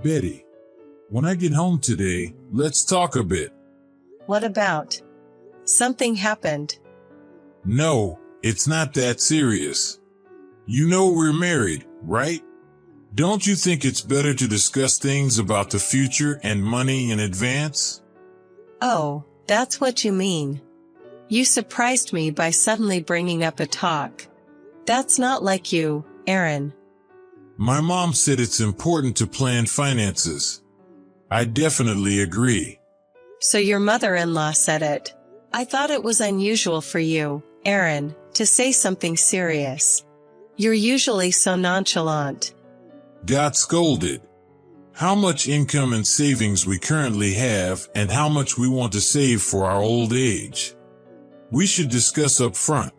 Betty, when I get home today, let's talk a bit. What about? Something happened. No, it's not that serious. You know we're married, right? Don't you think it's better to discuss things about the future and money in advance? Oh, that's what you mean. You surprised me by suddenly bringing up a talk. That's not like you, Aaron. My mom said it's important to plan finances. I definitely agree. So your mother-in-law said it. I thought it was unusual for you, Aaron, to say something serious. You're usually so nonchalant. Got scolded. How much income and savings we currently have and how much we want to save for our old age. We should discuss up front.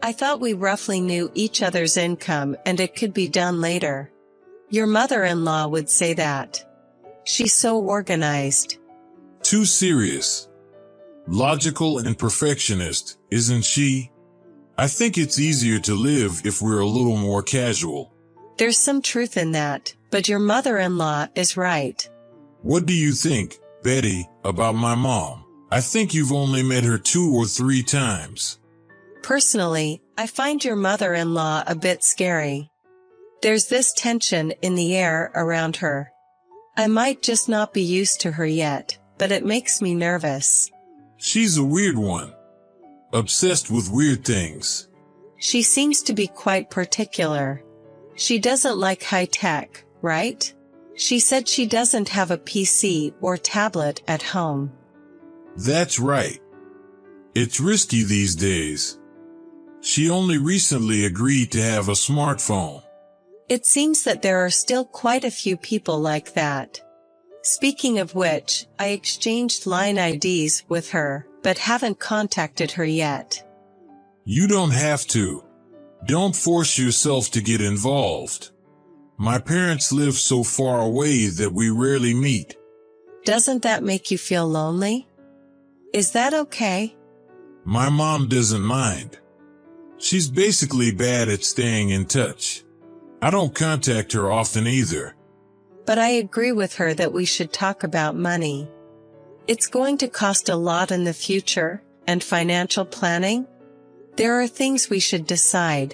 I thought we roughly knew each other's income and it could be done later. Your mother-in-law would say that. She's so organized. Too serious. Logical and perfectionist, isn't she? I think it's easier to live if we're a little more casual. There's some truth in that, but your mother-in-law is right. What do you think, Betty, about my mom? I think you've only met her 2 or 3 times. Personally, I find your mother-in-law a bit scary. There's this tension in the air around her. I might just not be used to her yet, but it makes me nervous. She's a weird one. Obsessed with weird things. She seems to be quite particular. She doesn't like high tech, right? She said she doesn't have a PC or tablet at home. That's right. It's risky these days. She only recently agreed to have a smartphone. It seems that there are still quite a few people like that. Speaking of which, I exchanged line IDs with her, but haven't contacted her yet. You don't have to. Don't force yourself to get involved. My parents live so far away that we rarely meet. Doesn't that make you feel lonely? Is that okay? My mom doesn't mind. She's basically bad at staying in touch. I don't contact her often either. But I agree with her that we should talk about money. It's going to cost a lot in the future, and financial planning. There are things we should decide.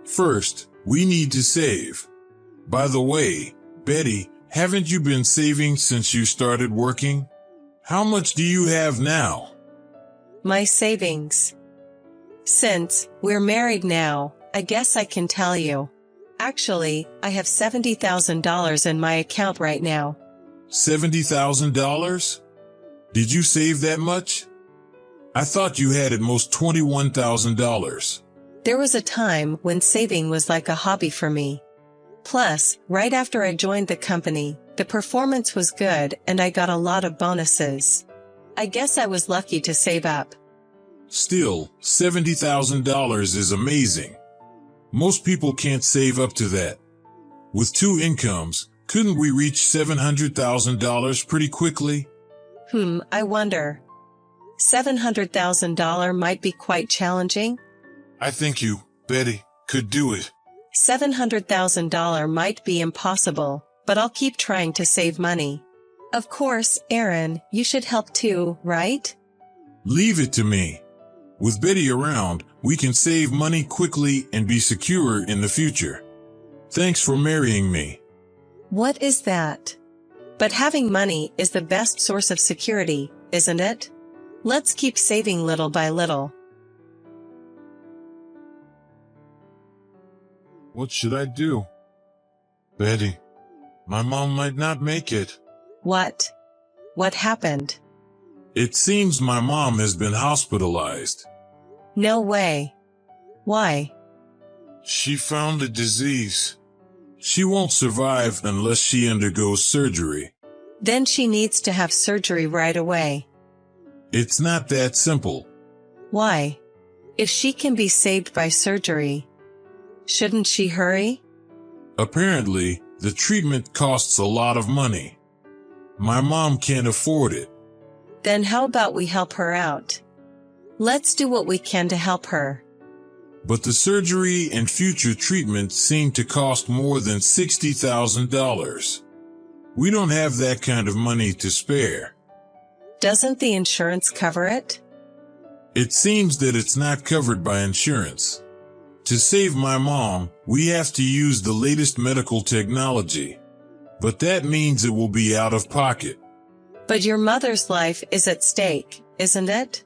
First, we need to save. By the way, Betty, haven't you been saving since you started working? How much do you have now? My savings. Since we're married now, I guess I can tell you. Actually, I have $70,000 in my account right now. $70,000? Did you save that much? I thought you had at most $21,000. There was a time when saving was like a hobby for me. Plus, right after I joined the company, the performance was good and I got a lot of bonuses. I guess I was lucky to save up. Still, $70,000 is amazing. Most people can't save up to that. With 2 incomes, couldn't we reach $700,000 pretty quickly? I wonder. $700,000 might be quite challenging. I think you, Betty, could do it. $700,000 might be impossible, but I'll keep trying to save money. Of course, Aaron, you should help too, right? Leave it to me. With Betty around, we can save money quickly and be secure in the future. Thanks for marrying me. What is that? But having money is the best source of security, isn't it? Let's keep saving little by little. What should I do? Betty, my mom might not make it. What? What happened? It seems my mom has been hospitalized. No way. Why? She found a disease. She won't survive unless she undergoes surgery. Then she needs to have surgery right away. It's not that simple. Why? If she can be saved by surgery, shouldn't she hurry? Apparently, the treatment costs a lot of money. My mom can't afford it. Then how about we help her out? Let's do what we can to help her. But the surgery and future treatment seem to cost more than $60,000. We don't have that kind of money to spare. Doesn't the insurance cover it? It seems that it's not covered by insurance. To save my mom, we have to use the latest medical technology. But that means it will be out of pocket. But your mother's life is at stake, isn't it?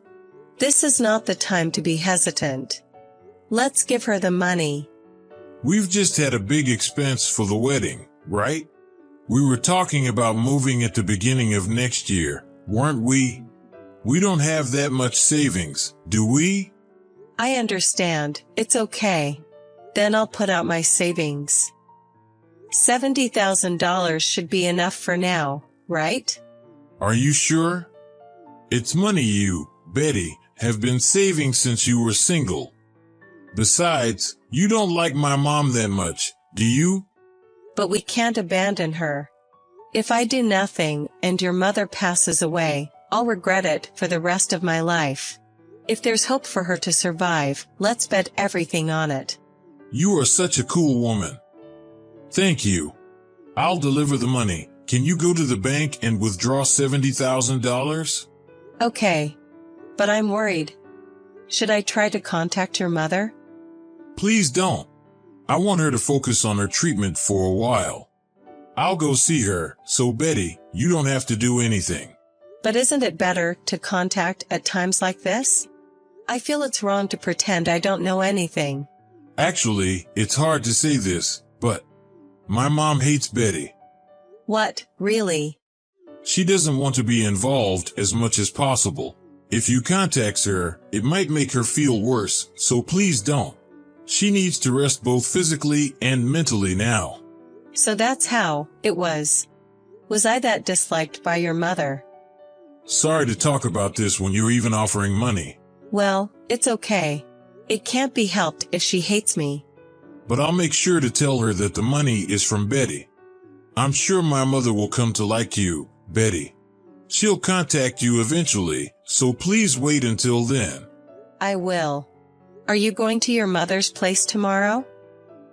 This is not the time to be hesitant. Let's give her the money. We've just had a big expense for the wedding, right? We were talking about moving at the beginning of next year, weren't we? We don't have that much savings, do we? I understand, it's okay. Then I'll put out my savings. $70,000 should be enough for now, right? Are you sure? It's money you, Betty, have been saving since you were single. Besides, you don't like my mom that much, do you? But we can't abandon her. If I do nothing and your mother passes away, I'll regret it for the rest of my life. If there's hope for her to survive, let's bet everything on it. You are such a cool woman. Thank you. I'll deliver the money. Can you go to the bank and withdraw $70,000? Okay. But I'm worried. Should I try to contact your mother? Please don't. I want her to focus on her treatment for a while. I'll go see her, so Betty, you don't have to do anything. But isn't it better to contact at times like this? I feel it's wrong to pretend I don't know anything. Actually, it's hard to say this, but my mom hates Betty. What, really? She doesn't want to be involved as much as possible. If you contact her, it might make her feel worse, so please don't. She needs to rest both physically and mentally now. So that's how it was. Was I that disliked by your mother? Sorry to talk about this when you're even offering money. Well, it's okay. It can't be helped if she hates me. But I'll make sure to tell her that the money is from Betty. I'm sure my mother will come to like you, Betty. She'll contact you eventually, so please wait until then. I will. Are you going to your mother's place tomorrow?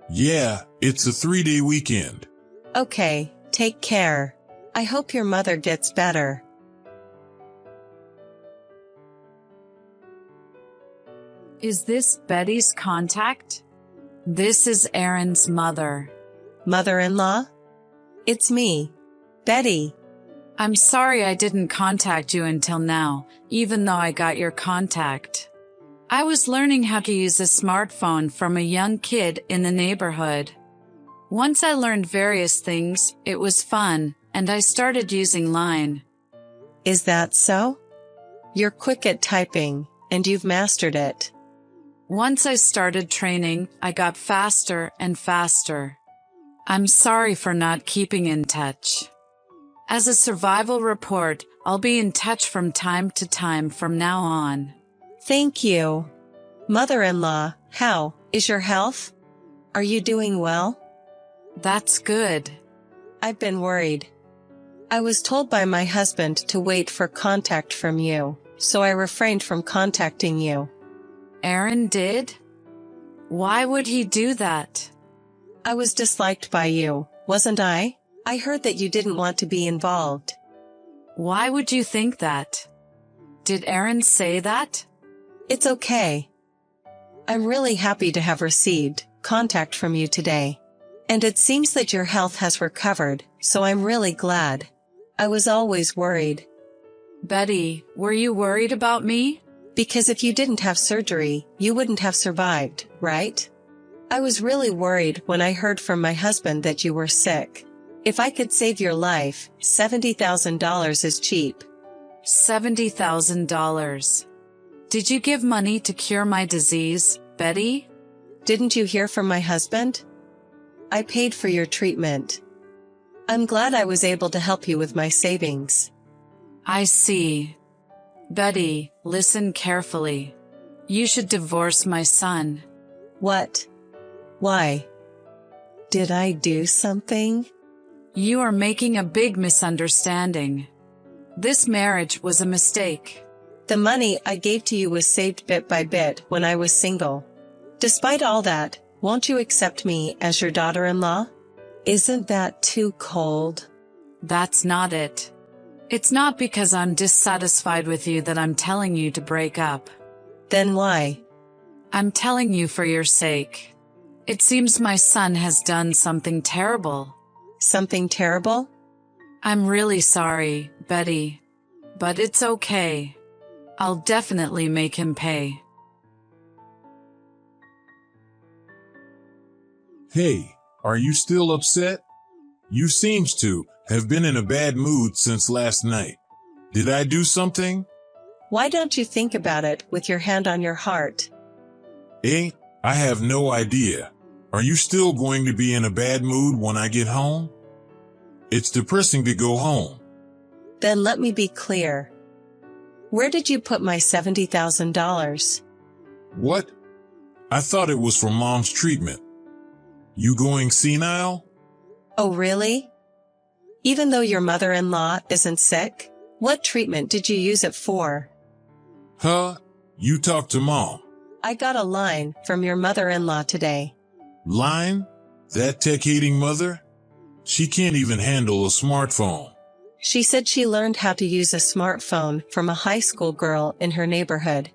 Yeah, it's a 3-day weekend. Okay, take care. I hope your mother gets better. Is this Betty's contact? This is Aaron's mother. Mother-in-law? It's me, Betty. I'm sorry I didn't contact you until now, even though I got your contact. I was learning how to use a smartphone from a young kid in the neighborhood. Once I learned various things, it was fun, and I started using Line. Is that so? You're quick at typing, and you've mastered it. Once I started training, I got faster and faster. I'm sorry for not keeping in touch. As a survival report, I'll be in touch from time to time from now on. Thank you. Mother-in-law, how is your health? Are you doing well? That's good. I've been worried. I was told by my husband to wait for contact from you, so I refrained from contacting you. Aaron did? Why would he do that? I was disliked by you, wasn't I? I heard that you didn't want to be involved. Why would you think that? Did Aaron say that? It's okay. I'm really happy to have received contact from you today. And it seems that your health has recovered, so I'm really glad. I was always worried. Betty, were you worried about me? Because if you didn't have surgery, you wouldn't have survived, right? I was really worried when I heard from my husband that you were sick. If I could save your life, $70,000 is cheap. $70,000. Did you give money to cure my disease, Betty? Didn't you hear from my husband? I paid for your treatment. I'm glad I was able to help you with my savings. I see. Betty, listen carefully. You should divorce my son. What? Why? Did I do something? You are making a big misunderstanding. This marriage was a mistake. The money I gave to you was saved bit by bit when I was single. Despite all that, won't you accept me as your daughter-in-law? Isn't that too cold? That's not it. It's not because I'm dissatisfied with you that I'm telling you to break up. Then why? I'm telling you for your sake. It seems my son has done something terrible. Something terrible? I'm really sorry, Betty. But it's okay. I'll definitely make him pay. Hey, are you still upset? You seems to have been in a bad mood since last night. Did I do something? Why don't you think about it with your hand on your heart? I have no idea. Are you still going to be in a bad mood when I get home? It's depressing to go home. Then let me be clear. Where did you put my $70,000? What? I thought it was for Mom's treatment. You going senile? Oh, really? Even though your mother-in-law isn't sick? What treatment did you use it for? Huh? You talk to Mom. I got a line from your mother-in-law today. Line? That tech-hating mother? She can't even handle a smartphone. She said she learned how to use a smartphone from a high school girl in her neighborhood.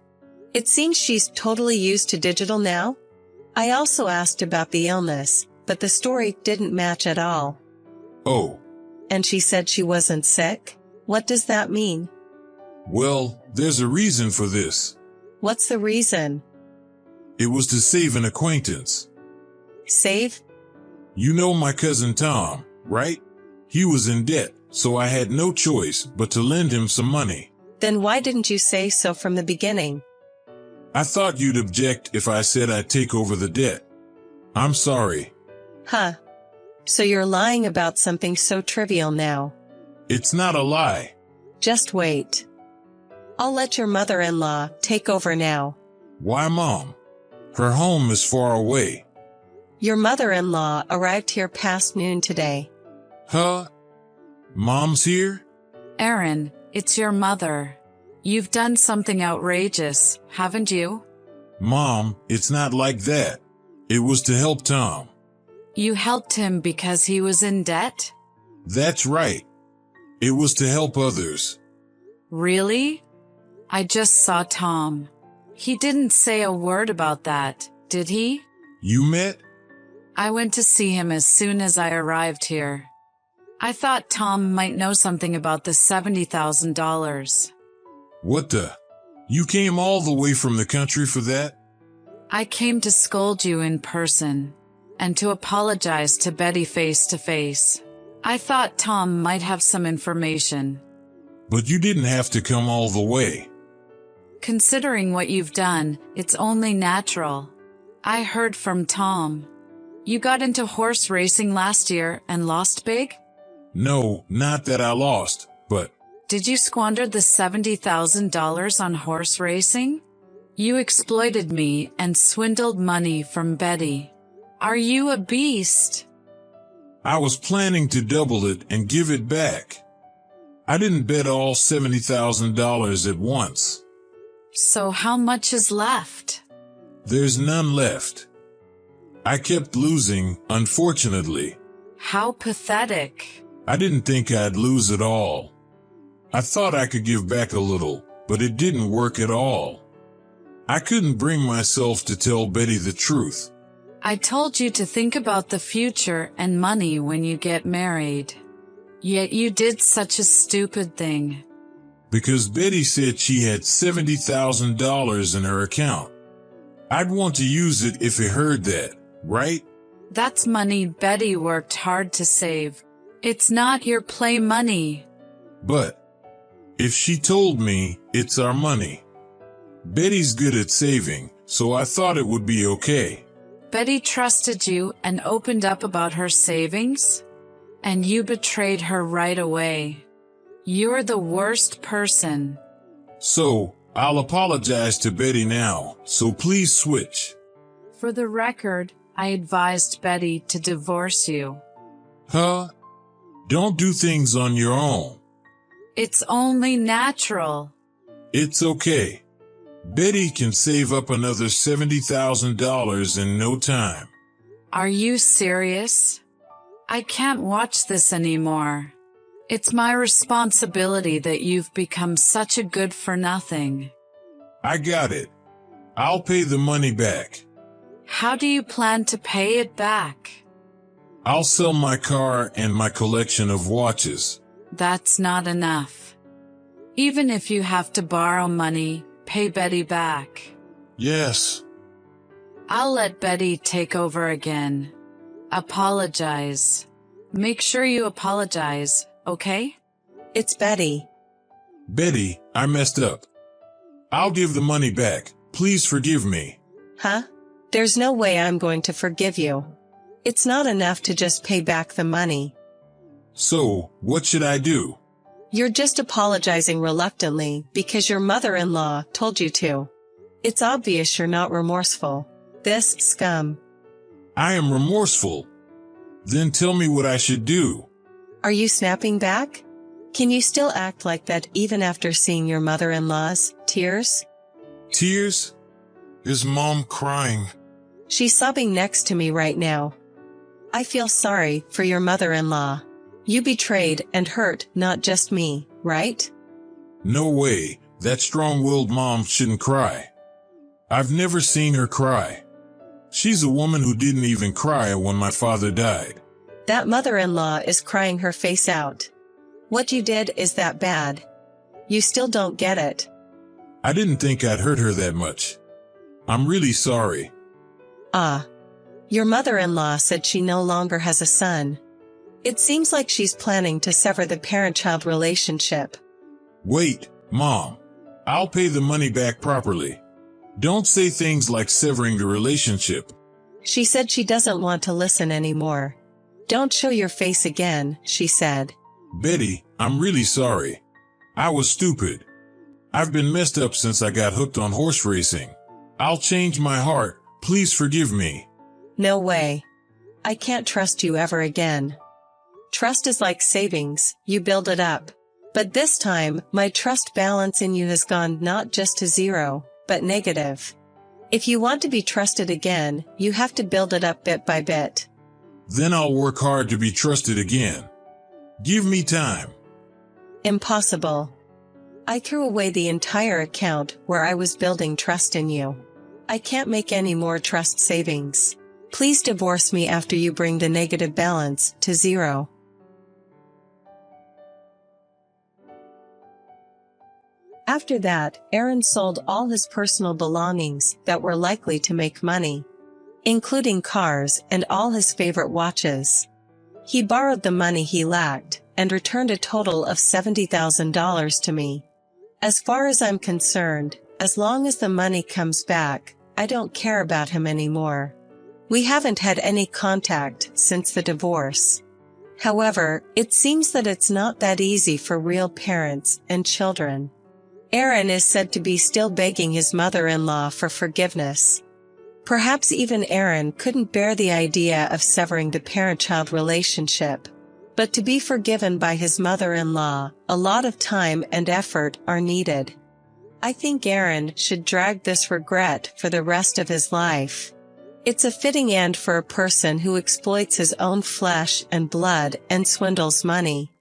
It seems she's totally used to digital now. I also asked about the illness, but the story didn't match at all. Oh. And she said she wasn't sick? What does that mean? Well, there's a reason for this. What's the reason? It was to save an acquaintance. Save? You know my cousin Tom, right? He was in debt, so I had no choice but to lend him some money. Then why didn't you say so from the beginning? I thought you'd object if I said I'd take over the debt. I'm sorry. Huh. So you're lying about something so trivial now. It's not a lie. Just wait. I'll let your mother-in-law take over now. Why, Mom? Her home is far away. Your mother-in-law arrived here past noon today. Huh? Mom's here? Aaron, it's your mother. You've done something outrageous, haven't you? Mom, it's not like that. It was to help Tom. You helped him because he was in debt? That's right. It was to help others. Really? I just saw Tom. He didn't say a word about that, did he? You met? I went to see him as soon as I arrived here. I thought Tom might know something about the $70,000. What the? You came all the way from the country for that? I came to scold you in person, and to apologize to Betty face to face. I thought Tom might have some information. But you didn't have to come all the way. Considering what you've done, it's only natural. I heard from Tom. You got into horse racing last year and lost big? No, not that I lost, but... Did you squander the $70,000 on horse racing? You exploited me and swindled money from Betty. Are you a beast? I was planning to double it and give it back. I didn't bet all $70,000 at once. So how much is left? There's none left. I kept losing, unfortunately. How pathetic. I didn't think I'd lose it all. I thought I could give back a little, but it didn't work at all. I couldn't bring myself to tell Betty the truth. I told you to think about the future and money when you get married. Yet you did such a stupid thing. Because Betty said she had $70,000 in her account. I'd want to use it if it heard that, right? That's money Betty worked hard to save. It's not your play money. But if she told me it's our money, Betty's good at saving, so I thought it would be okay. Betty trusted you and opened up about her savings? And you betrayed her right away. You're the worst person. So, I'll apologize to Betty now, so please switch. For the record, I advised Betty to divorce you. Huh? Don't do things on your own. It's only natural. It's okay. Betty can save up another $70,000 in no time. Are you serious? I can't watch this anymore. It's my responsibility that you've become such a good-for-nothing. I got it. I'll pay the money back. How do you plan to pay it back? I'll sell my car and my collection of watches. That's not enough. Even if you have to borrow money, pay Betty back. Yes. I'll let Betty take over again. Apologize. Make sure you apologize, okay? It's Betty. Betty, I messed up. I'll give the money back. Please forgive me. Huh? There's no way I'm going to forgive you. It's not enough to just pay back the money. So, what should I do? You're just apologizing reluctantly because your mother-in-law told you to. It's obvious you're not remorseful. This scum. I am remorseful. Then tell me what I should do. Are you snapping back? Can you still act like that even after seeing your mother-in-law's tears? Tears? Is Mom crying? She's sobbing next to me right now. I feel sorry for your mother-in-law. You betrayed and hurt not just me, right? No way. That strong-willed mom shouldn't cry. I've never seen her cry. She's a woman who didn't even cry when my father died. That mother-in-law is crying her face out. What you did is that bad. You still don't get it. I didn't think I'd hurt her that much. I'm really sorry. Ah. Your mother-in-law said she no longer has a son. It seems like she's planning to sever the parent-child relationship. Wait, Mom. I'll pay the money back properly. Don't say things like severing the relationship. She said she doesn't want to listen anymore. Don't show your face again, she said. Betty, I'm really sorry. I was stupid. I've been messed up since I got hooked on horse racing. I'll change my heart. Please forgive me. No way. I can't trust you ever again. Trust is like savings, you build it up. But this time, my trust balance in you has gone not just to zero, but negative. If you want to be trusted again, you have to build it up bit by bit. Then I'll work hard to be trusted again. Give me time. Impossible. I threw away the entire account where I was building trust in you. I can't make any more trust savings. Please divorce me after you bring the negative balance to zero. After that, Aaron sold all his personal belongings that were likely to make money, including cars and all his favorite watches. He borrowed the money he lacked and returned a total of $70,000 to me. As far as I'm concerned, as long as the money comes back, I don't care about him anymore. We haven't had any contact since the divorce. However, it seems that it's not that easy for real parents and children. Aaron is said to be still begging his mother-in-law for forgiveness. Perhaps even Aaron couldn't bear the idea of severing the parent-child relationship. But to be forgiven by his mother-in-law, a lot of time and effort are needed. I think Aaron should drag this regret for the rest of his life. It's a fitting end for a person who exploits his own flesh and blood and swindles money.